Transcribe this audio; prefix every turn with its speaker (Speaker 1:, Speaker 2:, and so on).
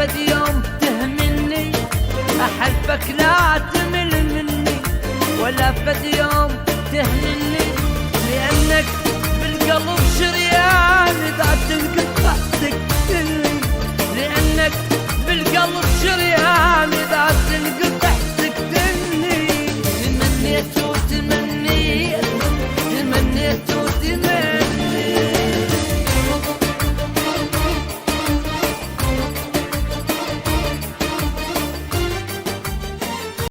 Speaker 1: فد يوم تهملني، أحبك لا تمل مني، ولا فد يوم تهملني، لأنك بالقلب شريان إذا تنقطع تقتلني، لأنك بالقلب شريان إذا تنقطع تقتلني. تمنيت وتمنيت، تمنيت وتمنيت